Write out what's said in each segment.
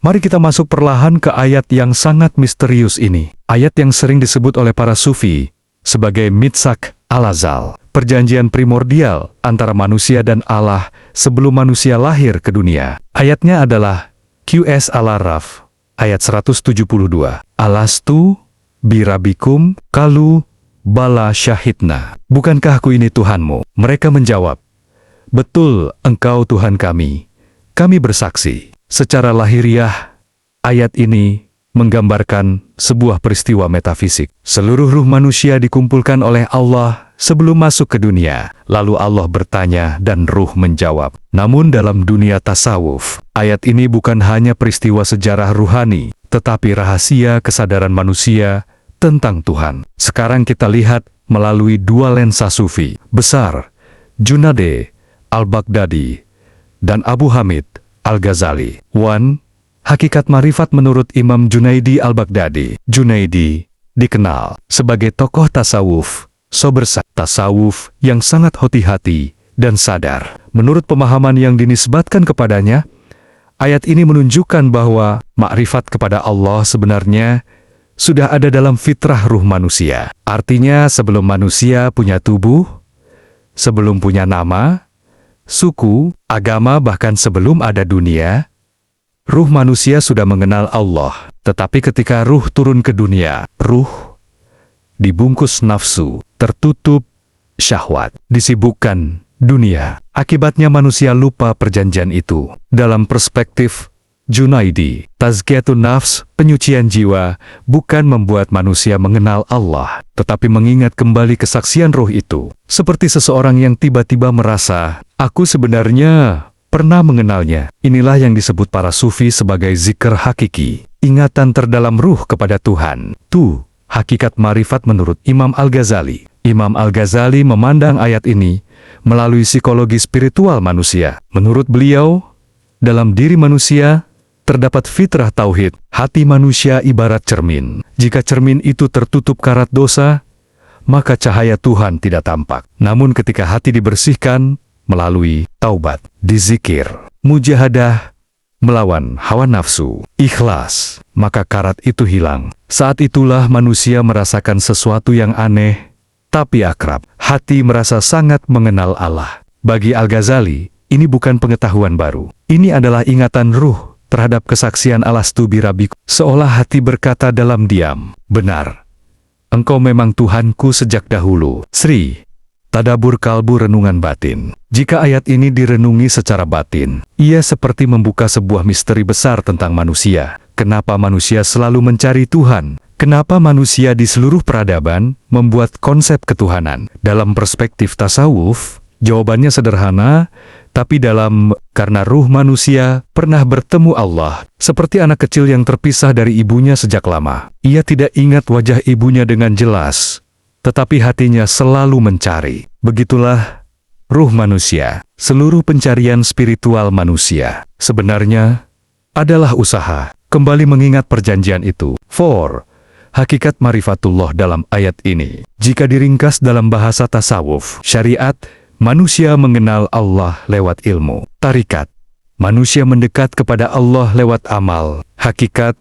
Mari kita masuk perlahan ke ayat yang sangat misterius ini. Ayat yang sering disebut oleh para sufi sebagai Mitsak al-Azal, perjanjian primordial antara manusia dan Allah sebelum manusia lahir ke dunia. Ayatnya adalah QS Al-Araf, ayat 172. Alastu birabikum kalu bala syahidna. Bukankah aku ini Tuhanmu? Mereka menjawab, betul, engkau Tuhan kami. Kami bersaksi. Secara lahiriah, ayat ini menggambarkan sebuah peristiwa metafisik. Seluruh ruh manusia dikumpulkan oleh Allah sebelum masuk ke dunia. Lalu Allah bertanya dan ruh menjawab. Namun dalam dunia tasawuf, ayat ini bukan hanya peristiwa sejarah ruhani, tetapi rahasia kesadaran manusia tentang Tuhan. Sekarang kita lihat melalui dua lensa sufi besar, Junade al-Baghdadi dan Abu Hamid al-Ghazali. 1. Hakikat marifat menurut Imam Junaidi al-Baghdadi. Junaidi dikenal sebagai tokoh tasawuf, tasawuf yang sangat hati-hati dan sadar. Menurut pemahaman yang dinisbatkan kepadanya, ayat ini menunjukkan bahwa makrifat kepada Allah sebenarnya sudah ada dalam fitrah ruh manusia. Artinya sebelum manusia punya tubuh, sebelum punya nama, suku, agama, bahkan sebelum ada dunia, ruh manusia sudah mengenal Allah. Tetapi ketika ruh turun ke dunia, ruh dibungkus nafsu, tertutup syahwat, disibukkan dunia. Akibatnya manusia lupa perjanjian itu. Dalam perspektif Junaidi, tazkiyatun nafs, penyucian jiwa, bukan membuat manusia mengenal Allah, tetapi mengingat kembali kesaksian roh itu. Seperti seseorang yang tiba-tiba merasa, aku sebenarnya pernah mengenalnya. Inilah yang disebut para sufi sebagai zikr hakiki, ingatan terdalam ruh kepada Tuhan. Tu, hakikat marifat menurut Imam Al-Ghazali. Imam Al-Ghazali memandang ayat ini melalui psikologi spiritual manusia. Menurut beliau, dalam diri manusia terdapat fitrah tauhid. Hati manusia ibarat cermin. Jika cermin itu tertutup karat dosa, maka cahaya Tuhan tidak tampak. Namun ketika hati dibersihkan melalui taubat, dizikir, mujahadah, melawan hawa nafsu, ikhlas, maka karat itu hilang. Saat itulah manusia merasakan sesuatu yang aneh, tapi akrab. Hati merasa sangat mengenal Allah. Bagi Al-Ghazali, ini bukan pengetahuan baru. Ini adalah ingatan ruh terhadap kesaksian alastu birabikum. Seolah hati berkata dalam diam, benar, engkau memang Tuhanku sejak dahulu. Sri, tadabur kalbu, renungan batin. Jika ayat ini direnungi secara batin, ia seperti membuka sebuah misteri besar tentang manusia. Kenapa manusia selalu mencari Tuhan? Kenapa manusia di seluruh peradaban membuat konsep ketuhanan? Dalam perspektif tasawuf, jawabannya sederhana, tapi karena ruh manusia pernah bertemu Allah, seperti anak kecil yang terpisah dari ibunya sejak lama. Ia tidak ingat wajah ibunya dengan jelas, tetapi hatinya selalu mencari. Begitulah ruh manusia. Seluruh pencarian spiritual manusia sebenarnya adalah usaha kembali mengingat perjanjian itu. 4. Hakikat marifatullah dalam ayat ini. Jika diringkas dalam bahasa tasawuf, syariat, manusia mengenal Allah lewat ilmu. Tarikat, manusia mendekat kepada Allah lewat amal. Hakikat,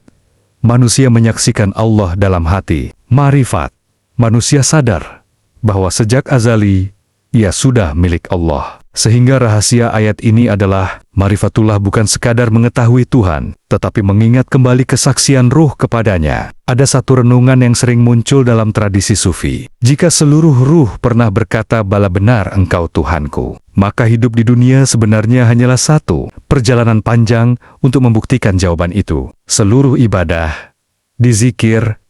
manusia menyaksikan Allah dalam hati. Marifat, manusia sadar bahwa sejak azali, ia sudah milik Allah. Sehingga rahasia ayat ini adalah, marifatullah bukan sekadar mengetahui Tuhan, tetapi mengingat kembali kesaksian ruh kepadanya. Ada satu renungan yang sering muncul dalam tradisi sufi. Jika seluruh ruh pernah berkata, bala benar engkau Tuhanku, maka hidup di dunia sebenarnya hanyalah satu perjalanan panjang untuk membuktikan jawaban itu. Seluruh ibadah, dizikir,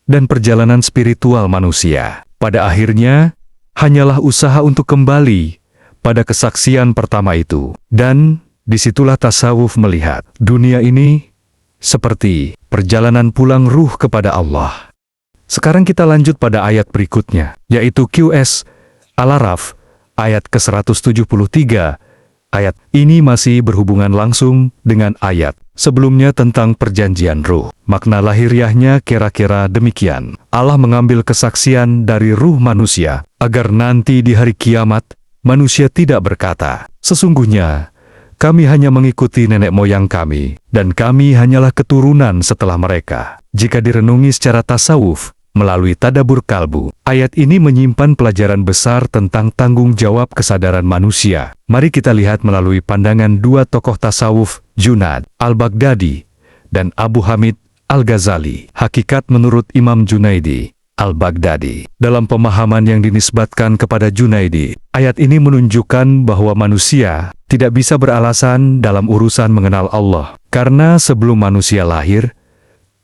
dan perjalanan spiritual manusia, pada akhirnya, hanyalah usaha untuk kembali pada kesaksian pertama itu. Dan disitulah tasawuf melihat dunia ini seperti perjalanan pulang ruh kepada Allah. Sekarang kita lanjut pada ayat berikutnya, yaitu QS Al-Araf, ayat ke-173. Ayat ini masih berhubungan langsung dengan ayat sebelumnya tentang perjanjian ruh. Makna lahiriahnya kira-kira demikian. Allah mengambil kesaksian dari ruh manusia, agar nanti di hari kiamat, manusia tidak berkata, sesungguhnya kami hanya mengikuti nenek moyang kami, dan kami hanyalah keturunan setelah mereka. Jika direnungi secara tasawuf, melalui tadabbur kalbu, ayat ini menyimpan pelajaran besar tentang tanggung jawab kesadaran manusia. Mari kita lihat melalui pandangan dua tokoh tasawuf, Junaid al-Baghdadi dan Abu Hamid al-Ghazali. Hakikat menurut Imam Junaidi al-Baghdadi. Dalam pemahaman yang dinisbatkan kepada Junaidi, ayat ini menunjukkan bahwa manusia tidak bisa beralasan dalam urusan mengenal Allah, karena sebelum manusia lahir,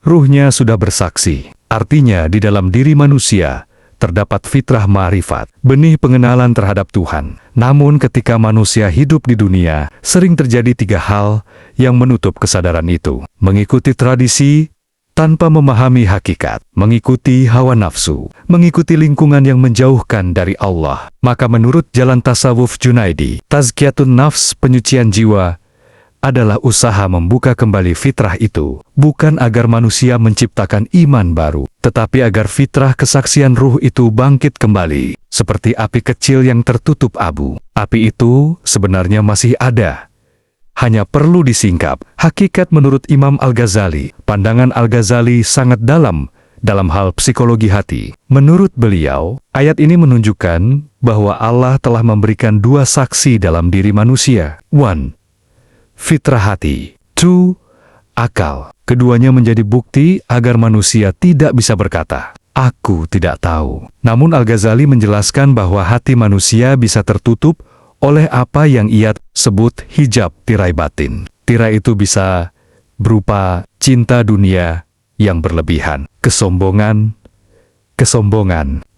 ruhnya sudah bersaksi. Artinya, di dalam diri manusia terdapat fitrah ma'rifat, benih pengenalan terhadap Tuhan. Namun ketika manusia hidup di dunia, sering terjadi tiga hal yang menutup kesadaran itu. Mengikuti tradisi tanpa memahami hakikat, mengikuti hawa nafsu, mengikuti lingkungan yang menjauhkan dari Allah. Maka menurut jalan tasawuf Junaidi, tazkiyatun nafs, penyucian jiwa, adalah usaha membuka kembali fitrah itu, bukan agar manusia menciptakan iman baru, tetapi agar fitrah kesaksian ruh itu bangkit kembali, seperti api kecil yang tertutup abu. Api itu sebenarnya masih ada, hanya perlu disingkap. Hakikat menurut Imam Al-Ghazali, pandangan Al-Ghazali sangat dalam hal psikologi hati. Menurut beliau, ayat ini menunjukkan bahwa Allah telah memberikan dua saksi dalam diri manusia. 1. Fitrah hati. 2. Akal. Keduanya menjadi bukti agar manusia tidak bisa berkata, "Aku tidak tahu." Namun Al-Ghazali menjelaskan bahwa hati manusia bisa tertutup oleh apa yang ia sebut hijab tirai batin. Tirai itu bisa berupa cinta dunia yang berlebihan, kesombongan,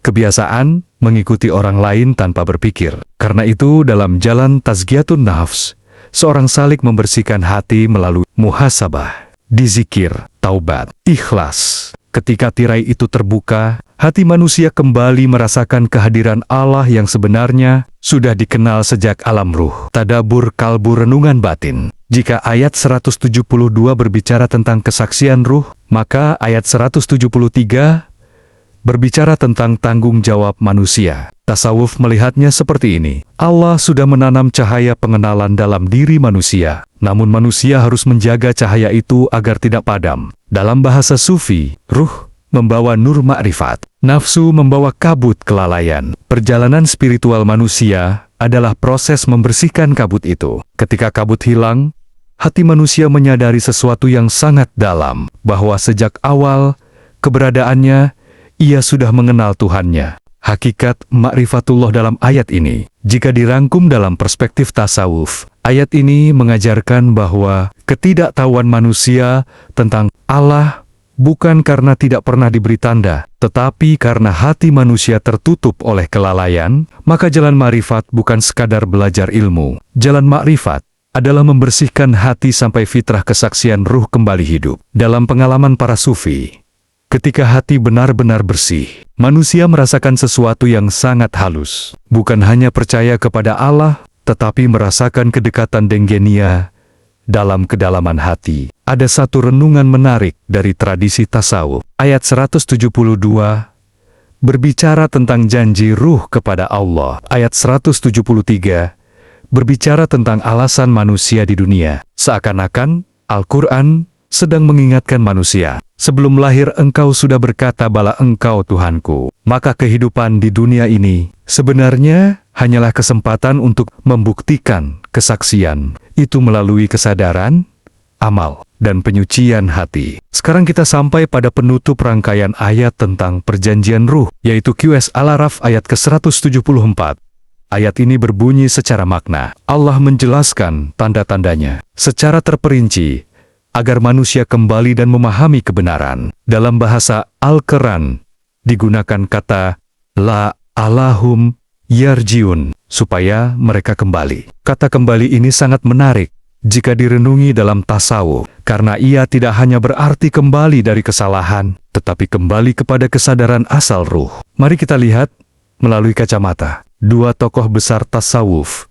kebiasaan mengikuti orang lain tanpa berpikir. Karena itu dalam jalan tazkiyatun nafs, seorang salik membersihkan hati melalui muhasabah, dizikir, taubat, ikhlas. Ketika tirai itu terbuka, hati manusia kembali merasakan kehadiran Allah yang sebenarnya sudah dikenal sejak alam ruh. Tadabbur kalbu, renungan batin. Jika ayat 172 berbicara tentang kesaksian ruh, maka ayat 173 berbicara tentang tanggung jawab manusia. Tasawuf melihatnya seperti ini. Allah sudah menanam cahaya pengenalan dalam diri manusia, namun manusia harus menjaga cahaya itu agar tidak padam. Dalam bahasa Sufi, ruh membawa nur ma'rifat, nafsu membawa kabut kelalaian. Perjalanan spiritual manusia adalah proses membersihkan kabut itu. Ketika kabut hilang, hati manusia menyadari sesuatu yang sangat dalam, bahwa sejak awal keberadaannya, ia sudah mengenal Tuhannya. Hakikat ma'rifatullah dalam ayat ini, jika dirangkum dalam perspektif tasawuf, ayat ini mengajarkan bahwa ketidaktahuan manusia tentang Allah bukan karena tidak pernah diberi tanda, tetapi karena hati manusia tertutup oleh kelalaian. Maka jalan ma'rifat bukan sekadar belajar ilmu. Jalan ma'rifat adalah membersihkan hati sampai fitrah kesaksian ruh kembali hidup. Dalam pengalaman para sufi, ketika hati benar-benar bersih, manusia merasakan sesuatu yang sangat halus. Bukan hanya percaya kepada Allah, tetapi merasakan kedekatan denggenia dalam kedalaman hati. Ada satu renungan menarik dari tradisi tasawuf. Ayat 172 berbicara tentang janji ruh kepada Allah. Ayat 173 berbicara tentang alasan manusia di dunia. Seakan-akan Al-Quran sedang mengingatkan manusia, sebelum lahir engkau sudah berkata bala engkau Tuhanku. Maka kehidupan di dunia ini sebenarnya hanyalah kesempatan untuk membuktikan kesaksian itu melalui kesadaran, amal, dan penyucian hati. Sekarang kita sampai pada penutup rangkaian ayat tentang perjanjian ruh, yaitu QS Al-Araf ayat ke-174. Ayat ini berbunyi secara makna. Allah menjelaskan tanda-tandanya secara terperinci, agar manusia kembali dan memahami kebenaran. Dalam bahasa Al-Quran, digunakan kata la alahum yarjiun, supaya mereka kembali. Kata kembali ini sangat menarik jika direnungi dalam tasawuf, karena ia tidak hanya berarti kembali dari kesalahan, tetapi kembali kepada kesadaran asal ruh. Mari kita lihat melalui kacamata dua tokoh besar tasawuf,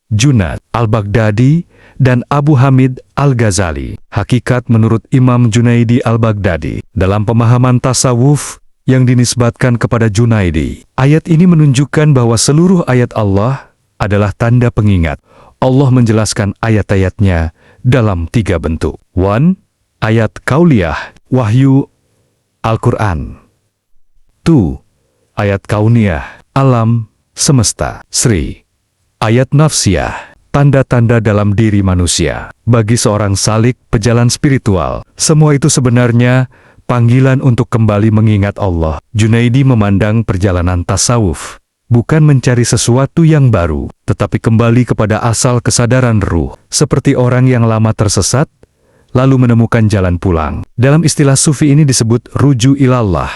Junaid al-Baghdadi dan Abu Hamid al-Ghazali. Hakikat menurut Imam Junaidi al-Baghdadi, dalam pemahaman tasawuf yang dinisbatkan kepada Junaidi, ayat ini menunjukkan bahwa seluruh ayat Allah adalah tanda pengingat. Allah menjelaskan ayat-ayatnya dalam 3 bentuk. 1. Ayat kauliyah, wahyu, Al-Quran. 2. Ayat kauniyah, alam, semesta, Sri. Ayat nafsiyah, tanda-tanda dalam diri manusia. Bagi seorang salik, pejalan spiritual, semua itu sebenarnya panggilan untuk kembali mengingat Allah. Junaidi memandang perjalanan tasawuf bukan mencari sesuatu yang baru, tetapi kembali kepada asal kesadaran ruh, seperti orang yang lama tersesat, lalu menemukan jalan pulang. Dalam istilah sufi ini disebut ruju ilallah,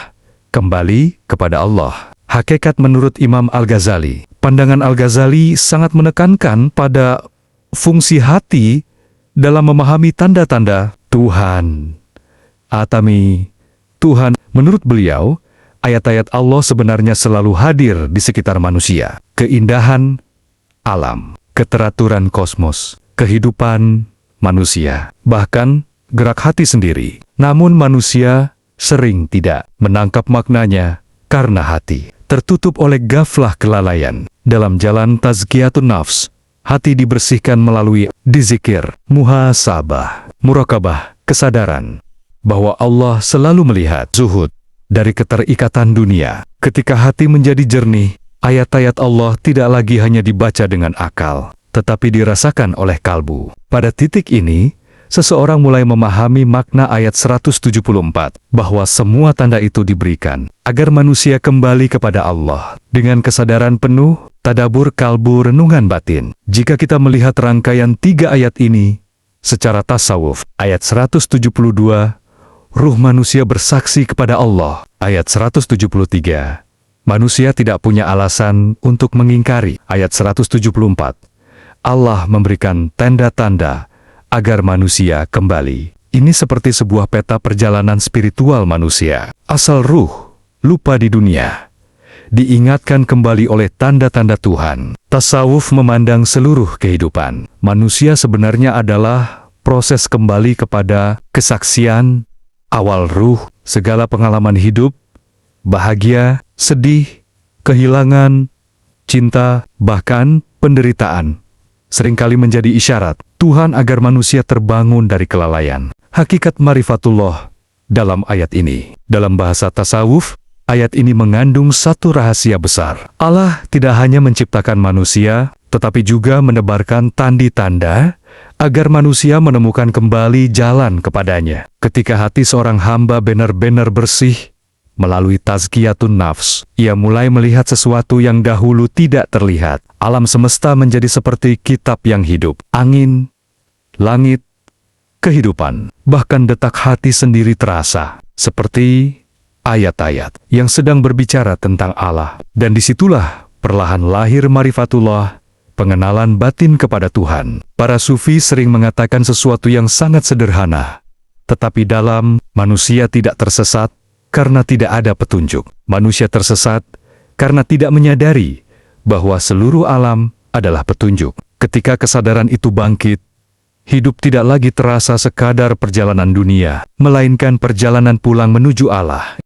kembali kepada Allah. Hakikat menurut Imam Al-Ghazali. Pandangan Al-Ghazali sangat menekankan pada fungsi hati dalam memahami tanda-tanda Tuhan. Atami, Tuhan, menurut beliau, ayat-ayat Allah sebenarnya selalu hadir di sekitar manusia. Keindahan alam, keteraturan kosmos, kehidupan manusia, bahkan gerak hati sendiri. Namun manusia sering tidak menangkap maknanya karena hati tertutup oleh gaflah kelalaian. Dalam jalan tazkiyatun nafs, hati dibersihkan melalui dizikir, muhasabah, murakabah, kesadaran bahwa Allah selalu melihat, zuhud dari keterikatan dunia. Ketika hati menjadi jernih, ayat-ayat Allah tidak lagi hanya dibaca dengan akal, tetapi dirasakan oleh kalbu. Pada titik ini, seseorang mulai memahami makna ayat 174, bahwa semua tanda itu diberikan agar manusia kembali kepada Allah. Dengan kesadaran penuh, tadabur kalbu, renungan batin. Jika kita melihat rangkaian 3 ayat ini secara tasawuf, ayat 172, ruh manusia bersaksi kepada Allah. Ayat 173, manusia tidak punya alasan untuk mengingkari. Ayat 174, Allah memberikan tanda-tanda agar manusia kembali. Ini seperti sebuah peta perjalanan spiritual manusia. Asal ruh lupa di dunia, diingatkan kembali oleh tanda-tanda Tuhan. Tasawuf memandang seluruh kehidupan manusia sebenarnya adalah proses kembali kepada kesaksian awal ruh. Segala pengalaman hidup, bahagia, sedih, kehilangan, cinta, bahkan penderitaan, seringkali menjadi isyarat Tuhan agar manusia terbangun dari kelalaian. Hakikat marifatullah dalam ayat ini. Dalam bahasa tasawuf, ayat ini mengandung satu rahasia besar. Allah tidak hanya menciptakan manusia, tetapi juga menebarkan tanda-tanda agar manusia menemukan kembali jalan kepadanya. Ketika hati seorang hamba benar-benar bersih melalui tazkiyatun nafs, ia mulai melihat sesuatu yang dahulu tidak terlihat. Alam semesta menjadi seperti kitab yang hidup. Angin, langit, kehidupan, bahkan detak hati sendiri terasa seperti ayat-ayat yang sedang berbicara tentang Allah. Dan disitulah perlahan lahir marifatullah, pengenalan batin kepada Tuhan. Para sufi sering mengatakan sesuatu yang sangat sederhana, tetapi dalam, manusia tidak tersesat karena tidak ada petunjuk. Manusia tersesat karena tidak menyadari bahwa seluruh alam adalah petunjuk. Ketika kesadaran itu bangkit, hidup tidak lagi terasa sekadar perjalanan dunia, melainkan perjalanan pulang menuju Allah.